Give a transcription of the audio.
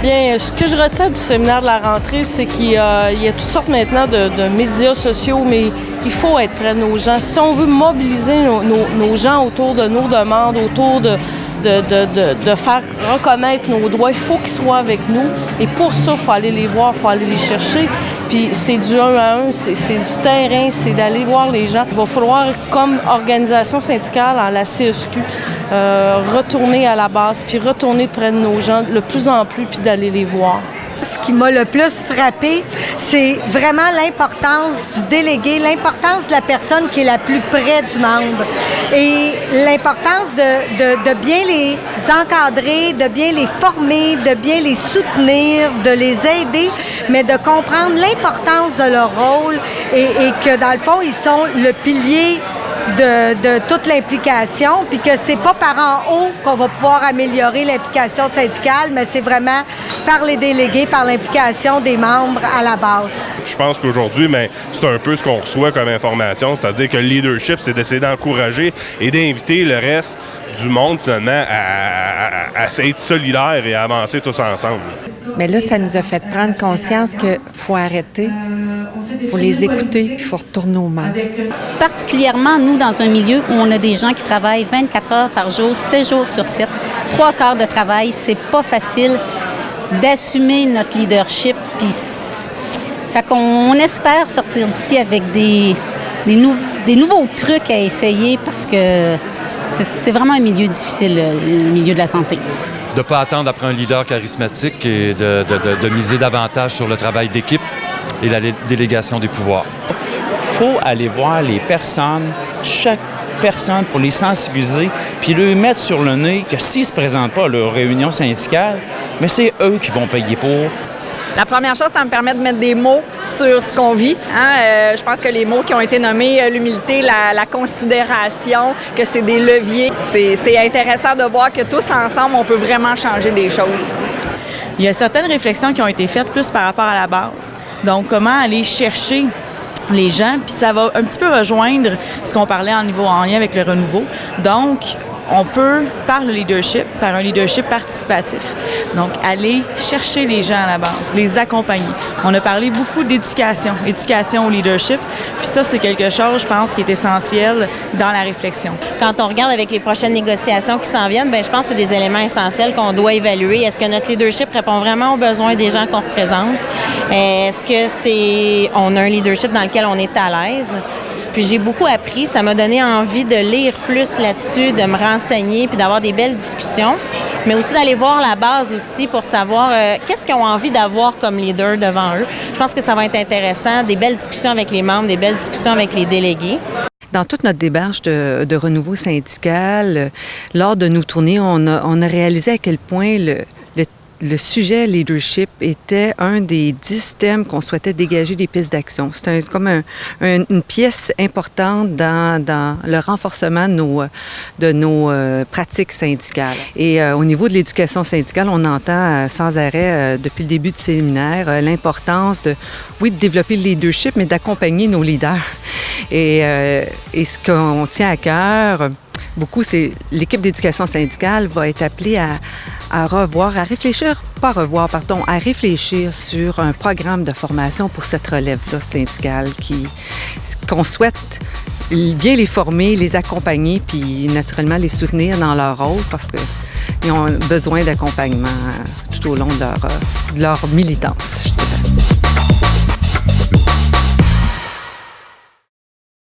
Bien, ce que je retiens du séminaire de la rentrée, c'est qu'il y a toutes sortes maintenant de médias sociaux, mais il faut être près de nos gens. Si on veut mobiliser nos gens autour de nos demandes, autour de faire reconnaître nos droits, il faut qu'ils soient avec nous. Et pour ça, il faut aller les voir, il faut aller les chercher. Puis c'est du 1 à 1, c'est du terrain, c'est d'aller voir les gens. Il va falloir, comme organisation syndicale à la CSQ, retourner à la base, puis retourner près de nos gens de plus en plus, puis d'aller les voir. Ce qui m'a le plus frappé, c'est vraiment l'importance du délégué, l'importance de la personne qui est la plus près du membre et l'importance de bien les encadrer, de bien les former, de bien les soutenir, de les aider, mais de comprendre l'importance de leur rôle et que, dans le fond, ils sont le pilier de toute l'implication, puis que c'est pas par en haut qu'on va pouvoir améliorer l'implication syndicale, mais c'est vraiment par les délégués, par l'implication des membres à la base. Je pense qu'aujourd'hui, c'est un peu ce qu'on reçoit comme information, c'est-à-dire que le leadership, c'est d'essayer d'encourager et d'inviter le reste du monde, finalement, à être solidaire et à avancer tous ensemble. Mais là, ça nous a fait prendre conscience qu'il faut arrêter, il faut les écouter, puis il faut retourner aux membres. Particulièrement, nous, dans un milieu où on a des gens qui travaillent 24 heures par jour, 7 jours sur 7, 3 quarts de travail, c'est pas facile d'assumer notre leadership. Puis, fait qu'on espère sortir d'ici avec des nouveaux trucs à essayer parce que c'est vraiment un milieu difficile, le milieu de la santé. De ne pas attendre après un leader charismatique et de miser davantage sur le travail d'équipe et la délégation des pouvoirs. Il faut aller voir les personnes, chaque personne, pour les sensibiliser, puis leur mettre sur le nez que s'ils ne se présentent pas à leur réunion syndicale, mais c'est eux qui vont payer pour. La première chose, ça me permet de mettre des mots sur ce qu'on vit. Je pense que les mots qui ont été nommés, l'humilité, la considération, que c'est des leviers. C'est intéressant de voir que tous ensemble, on peut vraiment changer des choses. Il y a certaines réflexions qui ont été faites plus par rapport à la base. Donc, comment aller chercher les gens, puis ça va un petit peu rejoindre ce qu'on parlait en lien avec le renouveau. Donc, on peut, par le leadership, par un leadership participatif, donc aller chercher les gens à la base, les accompagner. On a parlé beaucoup d'éducation au leadership, puis ça, c'est quelque chose, je pense, qui est essentiel dans la réflexion. Quand on regarde avec les prochaines négociations qui s'en viennent, bien, je pense que c'est des éléments essentiels qu'on doit évaluer. Est-ce que notre leadership répond vraiment aux besoins des gens qu'on représente? Est-ce que on a un leadership dans lequel on est à l'aise? Puis j'ai beaucoup appris, ça m'a donné envie de lire plus là-dessus, de me renseigner, puis d'avoir des belles discussions, mais aussi d'aller voir la base aussi pour savoir qu'est-ce qu'ils ont envie d'avoir comme leader devant eux. Je pense que ça va être intéressant, des belles discussions avec les membres, des belles discussions avec les délégués. Dans toute notre démarche de renouveau syndical, lors de nos tournées, on a réalisé à quel point le sujet leadership était un des 10 thèmes qu'on souhaitait dégager des pistes d'action. C'est comme une pièce importante dans le renforcement de nos pratiques syndicales. Et au niveau de l'éducation syndicale, on entend sans arrêt depuis le début du séminaire l'importance de développer le leadership, mais d'accompagner nos leaders. Et ce qu'on tient à cœur beaucoup, c'est l'équipe d'éducation syndicale va être appelée à réfléchir sur un programme de formation pour cette relève-là syndicale qu'on souhaite bien les former, les accompagner, puis naturellement les soutenir dans leur rôle parce qu'ils ont besoin d'accompagnement tout au long de leur militance, je dirais.